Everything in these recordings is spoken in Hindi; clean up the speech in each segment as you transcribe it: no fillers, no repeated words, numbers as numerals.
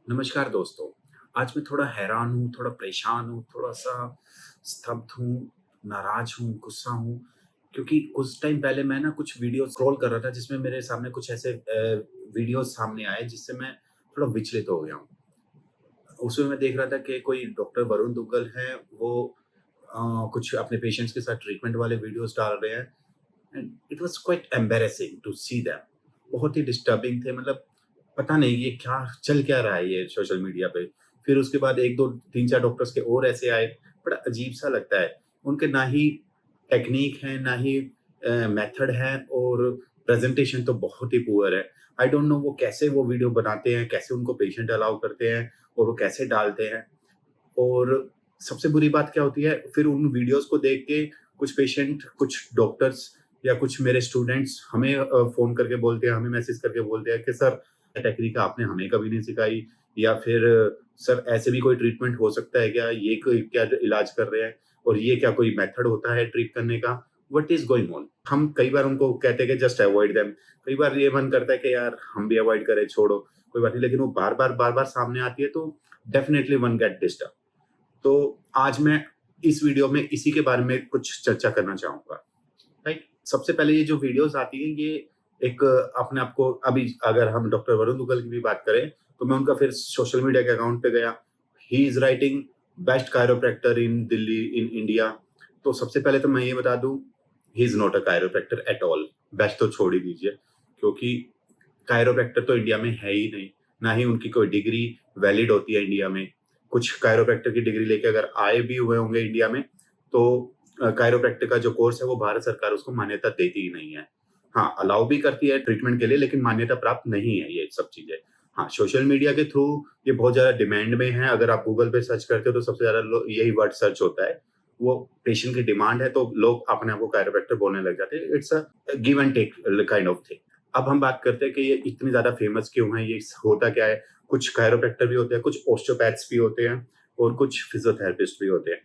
नमस्कार दोस्तों। आज मैं थोड़ा हैरान हूँ, थोड़ा परेशान हूँ, थोड़ा-सा स्तब्ध हूँ, नाराज़ हूँ, गुस्सा हूँ, क्योंकि कुछ टाइम पहले मैं ना कुछ वीडियो स्क्रॉल कर रहा था जिसमें मेरे सामने कुछ ऐसे वीडियोज़ सामने आए जिससे मैं थोड़ा विचलित हो गया हूँ। उसमें मैं देख रहा था कि कोई डॉक्टर वरुण दुग्गल हैं, वो कुछ अपने पेशेंट्स के साथ ट्रीटमेंट वाले वीडियोज़ डाल रहे हैं and it was quite embarrassing to see them. बहुत ही डिस्टर्बिंग थे, मतलब पता नहीं ये क्या चल क्या रहा है ये सोशल मीडिया पे। फिर उसके बाद 1, 2, 3-4 डॉक्टर्स के और ऐसे आए, बड़ा अजीब-सा लगता है। उनके ना ही टेक्नीक है, ना ही मेथड है और प्रेज़ेंटेशन तो बहुत ही पुअर है। आई डोंट नो वो कैसे वो वीडियो बनाते हैं, कैसे उनको पेशेंट अलाउ करते हैं और वो कैसे डालते हैं। और सबसे बुरी बात क्या होती है, फिर उन वीडियोज़ को देख के कुछ पेशेंट, कुछ डॉक्टर्स या कुछ मेरे स्टूडेंट्स हमें फ़ोन करके बोलते हैं, हमें मैसेज करके बोलते हैं कि सर, ये टेक्निक आपने हमें कभी नहीं सिखाई, या फिर सर ऐसे भी कोई ट्रीटमेंट हो सकता है क्या? ये कोई क्या इलाज कर रहे हैं और ये क्या कोई मेथड होता है ट्रीट करने का? What is going on? हम कई बार उनको कहते हैं कि जस्ट अवॉइड देम। कई बार ये मन करता है कि यार हम भी अवॉइड करें, छोड़ो, कोई बात नहीं, लेकिन वो बार-बार सामने आती है तो डेफिनिटली वन गेट डिस्टर्ब। तो आज मैं इस वीडियो में इसी के बारे में कुछ चर्चा करना चाहूँगा, राइट? सबसे पहले ये जो वीडियोज़ आती हैं, ये एक अपने आप को, अभी अगर हम डॉक्टर वरुण दुग्गल की भी बात करें, तो मैं उनका फिर सोशल मीडिया के अकाउंट पे गया। He is writing best chiropractor in Delhi, in India. तो सबसे पहले तो मैं ये बता दूँ, he is not a chiropractor at all. Best तो छोड़ ही दीजिए, क्योंकि कायरोप्रैक्टर तो इंडिया में है ही नहीं, ना ही उनकी कोई डिग्री वैलिड होती है इंडिया में। कुछ कायरोप्रैक्टर की डिग्री लेके अगर आए भी हुए होंगे इंडिया में, तो कायरोप्रैक्टर का जो कोर्स है वो भारत सरकार उसको मान्यता देती ही नहीं है। हाँ, अलाउ भी करती है ट्रीटमेंट के लिए, लेकिन मान्यता प्राप्त नहीं है ये सब चीज़ें। हाँ, सोशल मीडिया के थ्रू ये बहुत ज़्यादा डिमांड में है। अगर आप गूगल पे सर्च करते हो तो सबसे ज़्यादा लो यही वर्ड सर्च होता है। वो पेशेंट की डिमांड है तो लोग अपने आप को कायरोप्रैक्टर बोलने लग जाते हैं। It's a give and take kind of thing. अब हम बात करते हैं कि ये इतनी ज़्यादा फेमस क्यों है, ये होता क्या है? कुछ कायरोप्रैक्टर भी होते हैं, कुछ ओस्टियोपैथ्स भी होते हैं और कुछ फिजियोथेरेपिस्ट भी होते हैं।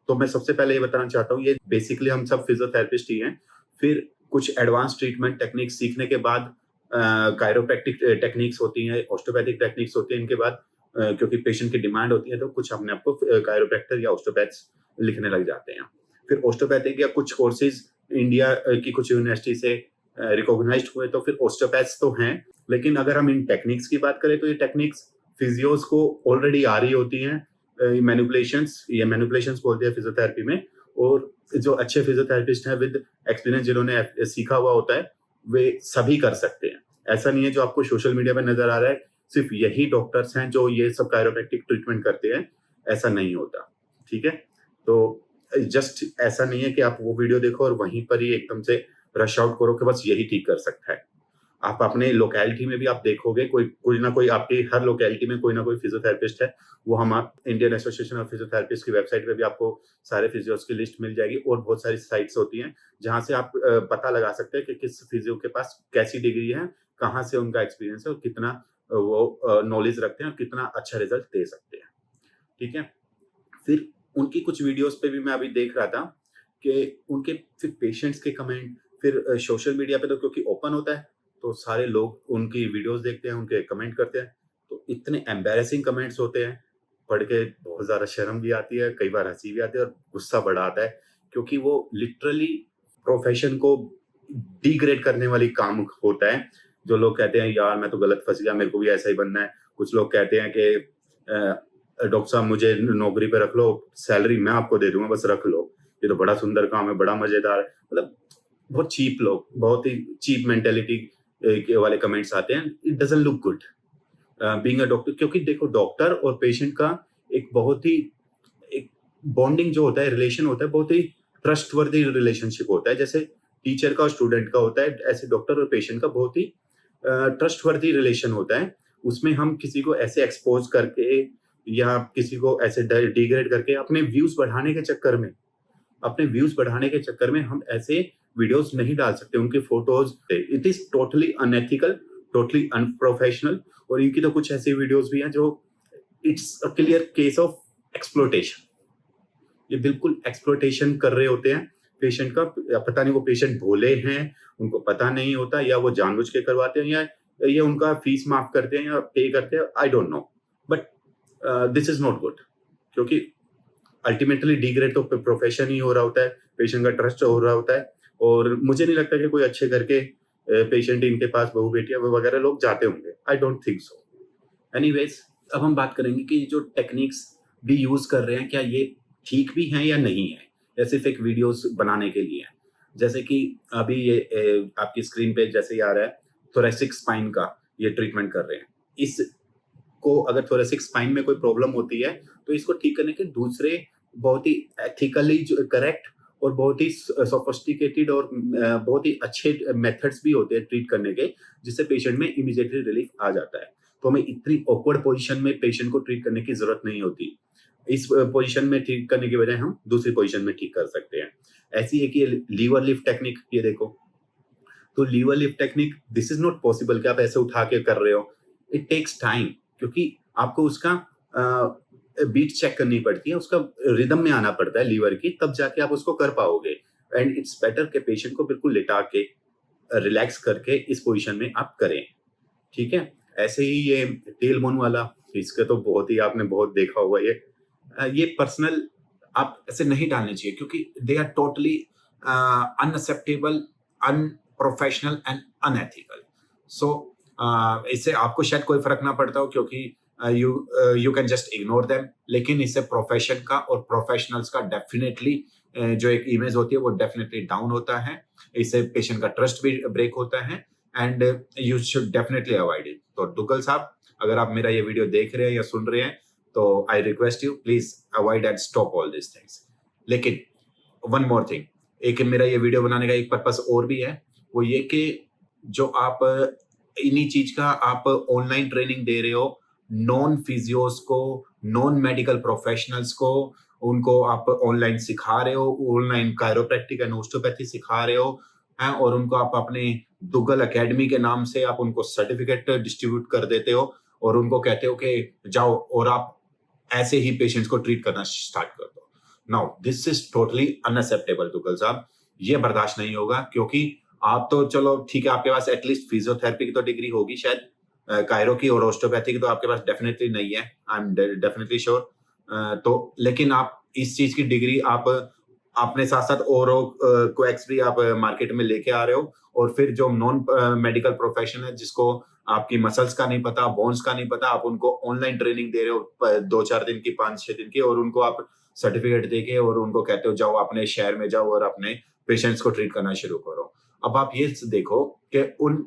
तो मैं सबसे पहले ये बताना चाहता हूँ, ये बेसिकली हम सब फिजियोथेरेपिस्ट ही हैं। फिर कुछ एडवांस ट्रीटमेंट टेक्निक्स सीखने के बाद कायरोप्रैक्टिक टेक्निक्स होती हैं, ओस्टियोपैथिक टेक्निक्स होती हैं इनके बाद, क्योंकि पेशेंट की डिमांड होती है तो कुछ अपने आप को कायरोप्रैक्टर या ओस्टियोपैथ्स लिखने लग जाते हैं। फिर ओस्टियोपैथिक या कुछ कोर्सेज़ इंडिया की कुछ यूनिवर्सिटी से रिकॉग्नाइज्ड हुए तो फिर ओस्टियोपैथ्स तो हैं, लेकिन अगर हम इन टेक्निक्स की बात करें तो ये टेक्निक्स फिजियोज़ को ऑलरेडी आ रही होती हैं। मैनिपुलेशंस बोलते हैं फिजियोथेरेपी में। और जो अच्छे फिजियोथेरेपिस्ट हैं विद एक्सपीरियंस, जिन्होंने सीखा हुआ होता है, वे सभी कर सकते हैं। ऐसा नहीं है जो आपको सोशल मीडिया पे नज़र आ रहा है, सिर्फ़ यही डॉक्टर्स हैं जो ये सब कायरोप्रैक्टिक ट्रीटमेंट करते हैं, ऐसा नहीं होता, ठीक है? तो जस्ट ऐसा नहीं है कि आप वो वीडियो देखो और वहीं पर ही एकदम से रश आउट करो कि बस यही ठीक कर सकता है। आप अपने लोकेलिटी में भी आप देखोगे, कोई कोई ना कोई आपकी हर लोकेलिटी में कोई ना कोई फिजियोथेरेपिस्ट है। वो हम इंडियन एसोसिएशन ऑफ फिजियोथेरेपिस्ट की वेबसाइट पे भी आपको सारे फिजियोज़ की लिस्ट मिल जाएगी और बहुत सारी साइट्स होती हैं, जहाँ से आप पता लगा सकते हैं कि किस फिजियो के पास कैसी डिग्री है, कहाँ से उनका एक्सपीरियंस है और कितना वो नॉलेज रखते हैं और कितना अच्छा रिज़ल्ट दे सकते हैं, ठीक है? फिर उनकी कुछ वीडियोज़ पे भी मैं अभी देख रहा था कि उनके फिर पेशेंट्स के कमेंट, फिर सोशल मीडिया पे तो क्योंकि ओपन होता है, तो सारे लोग उनकी वीडियोज़ देखते हैं, उनके कमेंट करते हैं। तो इतने एम्बैरेसिंग कमेंट्स होते हैं, पढ़ के बहुत ज़्यादा शर्म भी आती है, कई बार हँसी भी आती है और गुस्सा बड़ा आता है, क्योंकि वो लिटरली प्रोफ़ेशन को डिग्रेड करने वाली काम होता है। जो लोग कहते हैं, "यार, मैं तो गलत फँस गया, मेरे को भी ऐसा ही बनना है।" कुछ लोग कहते हैं कि डॉक्टर साहब, मुझे नौकरी पे रख लो, सैलरी मैं आपको दे दूँगा, बस रख लो। ये तो बड़ा सुंदर काम है, बड़ा मज़ेदार है। मतलब बहुत चीप लोग, बहुत ही चीप मेंटालिटी के वाले कमेंट्स आते हैं। It doesn't look good being a doctor, क्योंकि देखो डॉक्टर और पेशेंट का एक बहुत ही एक बॉन्डिंग जो होता है, रिलेशन होता है, बहुत ही ट्रस्टवर्दी रिलेशनशिप होता है। जैसे टीचर का और स्टूडेंट का होता है, ऐसे डॉक्टर और पेशेंट का बहुत ही ट्रस्टवर्दी रिलेशन होता है। उसमें हम किसी को ऐसे एक्सपोज़ करके या किसी को ऐसे डिग्रेड करके अपने व्यूज़ बढ़ाने के चक्कर में हम ऐसे वीडियोज़ नहीं डाल सकते, उनकी photos it is totally unethical, totally unprofessional. और इनकी तो कुछ ऐसी वीडियोज़ भी हैं जो it's a clear case of exploitation. ये बिल्कुल एक्सप्लॉइटेशन कर रहे होते हैं पेशेंट का। या पता नहीं वो पेशेंट भोले हैं, उनको पता नहीं होता, या वो जानबूझ के करवाते हैं, या ये उनका फीस माफ़ करते हैं या पे करते हैं, I don't know. But this is not good, क्योंकि अल्टीमेटली डिग्रेड तो प्रोफेशन ही हो रहा होता है, पेशेंट का ट्रस्ट हो रहा होता है, और मुझे नहीं लगता कि कोई अच्छे घर के पेशेंट इनके पास बहू-बेटियाँ वगैरह लोग जाते होंगे। I don't think so. Anyways, अब हम बात करेंगे कि जो टेक्निक्स भी यूज़ कर रहे हैं, क्या ये ठीक भी हैं या नहीं है? या सिर्फ़ एक वीडियोज़ बनाने के लिए है? जैसे कि अभी ये आपकी स्क्रीन पे जैसे ही आ रहा है, थोरैसिक स्पाइन का ये ट्रीटमेंट कर रहे हैं। इसको अगर थोरैसिक स्पाइन में कोई प्रॉब्लम होती है, तो इसको ठीक करने के दूसरे बहुत ही एथिकली जो करेक्ट और बहुत ही सोफिस्टिकेटेड और बहुत ही अच्छे मेथड्स भी होते हैं ट्रीट करने के, जिससे पेशेंट में इमीडिएटली रिलीफ आ जाता है। तो हमें इतनी ऑकवर्ड पोजीशन में पेशेंट को ट्रीट करने की ज़रूरत नहीं होती। इस पोजीशन में ठीक करने की बजाय हम दूसरी पोजीशन में ठीक कर सकते हैं। ऐसी है कि ये लीवर लिफ्ट टेक्निक, ये देखो, तो lever lift technique this is not possible कि आप ऐसे उठा के कर रहे हो। इट टेक्स टाइम, क्योंकि आपको उसका बीट चेक करनी पड़ती है, उसका रिदम में आना पड़ता है लीवर की, तब जाके आप उसको कर पाओगे। एंड इट्स बेटर कि पेशेंट को बिल्कुल लिटा के रिलैक्स करके इस पोजीशन में आप करें। ठीक है? ऐसे ही ये टेल बोन वाला, इसका तो बहुत ही आपने बहुत देखा होगा ये। ये पर्सनल आप ऐसे नहीं डालने चाहिए, क्योंकि they are totally unacceptable, unprofessional and unethical. So इससे आपको शायद कोई फ़र्क ना पड़ता हो, क्योंकि you can just ignore them, लेकिन इससे प्रोफेशन का और प्रोफेशनल्स का डेफिनिटली जो एक इमेज होती है वो डेफिनिटली डाउन होता है। इससे पेशेंट का ट्रस्ट भी ब्रेक होता है, and you should definitely avoid it. तो दुग्गल साहब, अगर आप मेरा ये वीडियो देख रहे हैं या सुन रहे हैं, तो I request you please avoid and stop all this things. लेकिन वन मोर थिंग, एक मेरा ये वीडियो बनाने का एक पर्पस और भी है, वो ये कि जो आप इन्हीं चीज का आप ऑनलाइन ट्रेनिंग दे रहे हो नॉन फिजियोस को, नॉन मेडिकल प्रोफेशनल्स को, उनको आप ऑनलाइन सिखा रहे हो, ऑनलाइन कायरोप्रैक्टिक एंड ओस्टियोपैथी सिखा रहे हो हैं, और उनको आप अपने दुग्गल एकेडमी के नाम से आप उनको सर्टिफिकेट डिस्ट्रीब्यूट कर देते हो, और उनको कहते हो कि जाओ और आप ऐसे ही पेशेंट्स को ट्रीट करना स्टार्ट कर दो। Now this is totally unacceptable Duggal साहब, ये बर्दाश्त नहीं होगा, क्योंकि आप तो चलो ठीक है, आपके पास एटलीस्ट फिजियोथेरेपी की तो डिग्री होगी शायद, कायरो की और ओस्टियोपैथी की तो आपके पास डेफिनेटली नहीं है, आई एम डेफिनेटली श्योर। तो लेकिन आप इस चीज की डिग्री आप अपने साथ साथ और कोएक्स भी आप मार्केट में लेके आ रहे हो, और फिर जो नॉन मेडिकल प्रोफेशन है, जिसको आपकी मसल्स का नहीं पता, बोन्स का नहीं पता, आप उनको ऑनलाइन ट्रेनिंग दे रहे हो 2-4 दिन की, 5-6 दिन की, और उनको आप सर्टिफिकेट देके और उनको कहते हो जाओ अपने शहर में जाओ और अपने पेशेंट्स को ट्रीट करना शुरू करो। अब आप ये देखो कि उन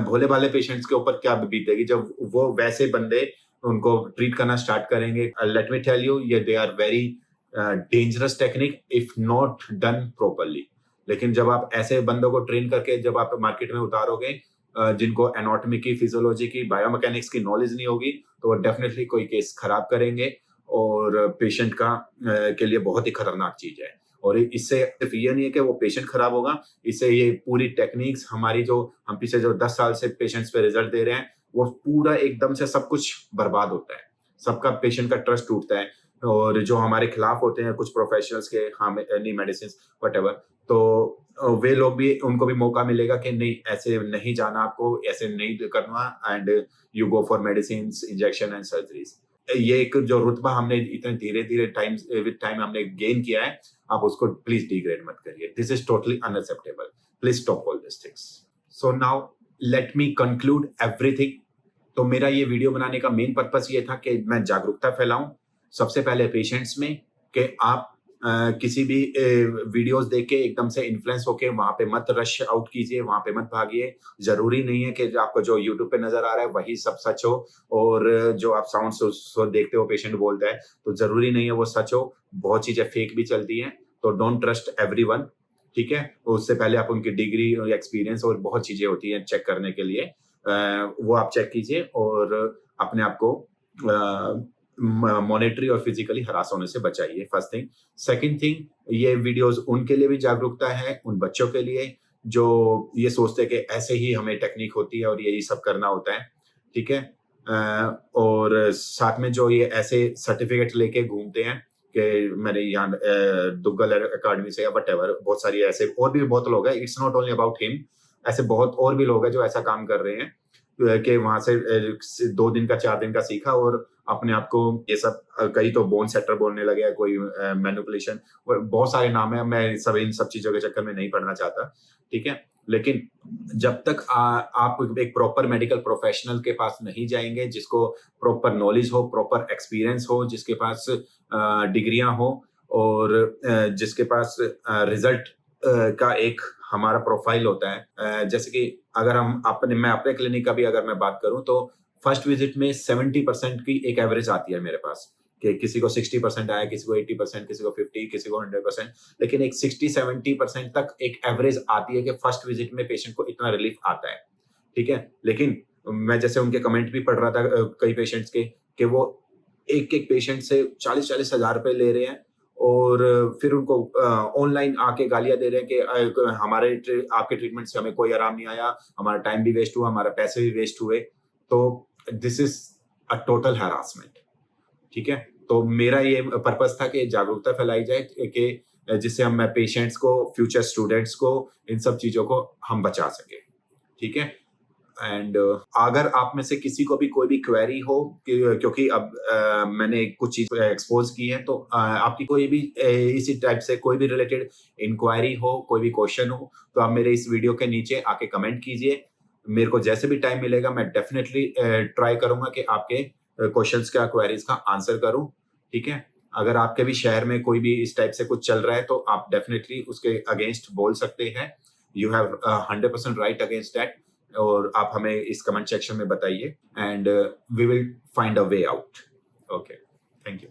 भोले भाले पेशेंट्स के ऊपर क्या बीतेगी जब वो वैसे बंदे उनको ट्रीट करना स्टार्ट करेंगे। लेट मी टेल यू, ये they are very dangerous technique if not done properly. लेकिन जब आप ऐसे बंदों को ट्रेन करके जब आप मार्केट में उतारोगे, जिनको एनाटॉमी की, फिजियोलॉजी की, बायोमैकेनिक्स की नॉलेज नहीं होगी, तो वो डेफिनेटली कोई केस खराब करेंगे, और पेशेंट का के लिए बहुत ही खतरनाक चीज है। और इससे सिर्फ ये नहीं है कि वो पेशेंट खराब होगा, इससे ये पूरी टेक्निक्स हमारी जो हम पिछले जो 10 साल से पेशेंट्स पे रिजल्ट दे रहे हैं, वो पूरा एकदम से सब कुछ बर्बाद होता है। सबका पेशेंट का ट्रस्ट टूटता है, और जो हमारे खिलाफ होते हैं कुछ प्रोफेशनल्स के, हाँ एनी मेडिसिन व्हाटएवर, तो वे लोग भी, उनको भी मौका मिलेगा कि नहीं ऐसे नहीं जाना, आपको ऐसे नहीं करना, and you go for medicine, injection and surgeries. ये एक जो रुतबा हमने इतने धीरे धीरे टाइम विद टाइम हमने गेन किया है, आप उसको प्लीज डिग्रेड मत करिए। This is totally unacceptable, please stop all this things. So now let me conclude everything. तो मेरा ये वीडियो बनाने का मेन पर्पस ये था कि मैं जागरूकता फैलाऊं, सबसे पहले पेशेंट्स में, कि आप किसी भी वीडियोस देख के एकदम से इन्फ्लुएंस होके वहां पे मत रश आउट कीजिए, वहां पे मत भागिए। जरूरी नहीं है कि आपको जो यूट्यूब पे नजर आ रहा है वही सब सच हो, और जो आप साउंड देखते हो पेशेंट बोलता है, तो जरूरी नहीं है वो सच हो। बहुत चीजें फेक भी चलती हैं, तो डोंट ट्रस्ट एवरीवन। ठीक है, उससे पहले आप उनकी डिग्री और एक्सपीरियंस और बहुत चीजें होती हैं चेक करने के लिए, वो आप चेक कीजिए, और अपने आप को मॉनेटरी और फिजिकली हरास होने से बचाइए, फर्स्ट थिंग। सेकंड थिंग, ये वीडियोस उनके लिए भी जागरूकता है, उन बच्चों के लिए जो ये सोचते हैं कि ऐसे ही हमें टेक्निक होती है और यही सब करना होता है। ठीक है, और साथ में जो ये ऐसे सर्टिफिकेट लेके घूमते हैं कि मैंने यहाँ दुग्गल अकेडमी से या व्हाटएवर, बहुत सारी ऐसे और भी बहुत लोग हैं, it's not only about him, ऐसे बहुत और भी लोग हैं जो ऐसा काम कर रहे हैं। कि वहाँ से 2 दिन का 4 दिन का सीखा और अपने आप को ये सब कई तो बोन सेटर बोलने लगे, कोई मैनिपुलेशन, बहुत सारे नाम है, मैं इन सब चीज़ों के चक्कर में नहीं पड़ना चाहता, ठीक है? लेकिन जब तक आप एक प्रॉपर मेडिकल प्रोफेशनल के पास नहीं जाएँगे, जिसको प्रॉपर नॉलेज हो, प्रॉपर एक्सपीरियंस हो, जिसके पास डिग्रियाँ हो और जिसके पास रिज़ल्ट का एक हमारा प्रोफाइल होता है। जैसे कि अगर मैं अपने क्लिनिक का भी अगर मैं बात करूँ तो फर्स्ट विज़िट में 70% की एक एवरेज आती है मेरे पास, कि किसी को 60% आया, किसी को 80%, किसी को 50, किसी को 100%, लेकिन एक 60-70% तक एक एवरेज आती है कि फर्स्ट विज़िट में पेशेंट को इतना रिलीफ आता है, ठीक है? लेकिन मैं जैसे उनके कमेंट भी पढ़ रहा था कई पेशेंट्स के, कि वो एक-एक पेशेंट से 40-40 हज़ार रुपए ले रहे हैं और फिर उनको ऑनलाइन आके गालियाँ दे रहे हैं कि आपके ट्रीटमेंट से हमें कोई आराम नहीं आया, हमारा टाइम भी वेस्ट हुआ, हमारे पैसे भी वेस्ट हुए। तो this is a total harassment, ठीक है? तो मेरा ये पर्पज़ था कि जागरूकता फैलाई जाए कि जिससे हम पेशेंट्स को, फ्यूचर स्टूडेंट्स को, इन सब चीज़ों को हम बचा सकें, ठीक है? एंड अगर आप में से किसी को भी कोई भी क्वेरी हो, क्योंकि अब मैंने कुछ चीज़ एक्सपोज़ की है, तो आपकी कोई भी इसी टाइप से कोई भी रिलेटेड इंक्वायरी हो, कोई भी क्वेश्चन हो, तो आप मेरे इस वीडियो के नीचे आके कमेंट कीजिए। मेरे को जैसे भी टाइम मिलेगा मैं डेफ़िनेटली ट्राई करूँगा कि आपके क्वेश्चन्स का, क्वेरीज़ का आंसर करूँ, ठीक है? अगर आपके भी शहर में कोई भी इस टाइप से कुछ चल रहा है, तो आप डेफ़िनेटली उसके अगेंस्ट बोल सकते हैं। You have 100% right against that, और आप हमें इस कमेंट सेक्शन में बताइए and we will find a way out. Okay, thank you.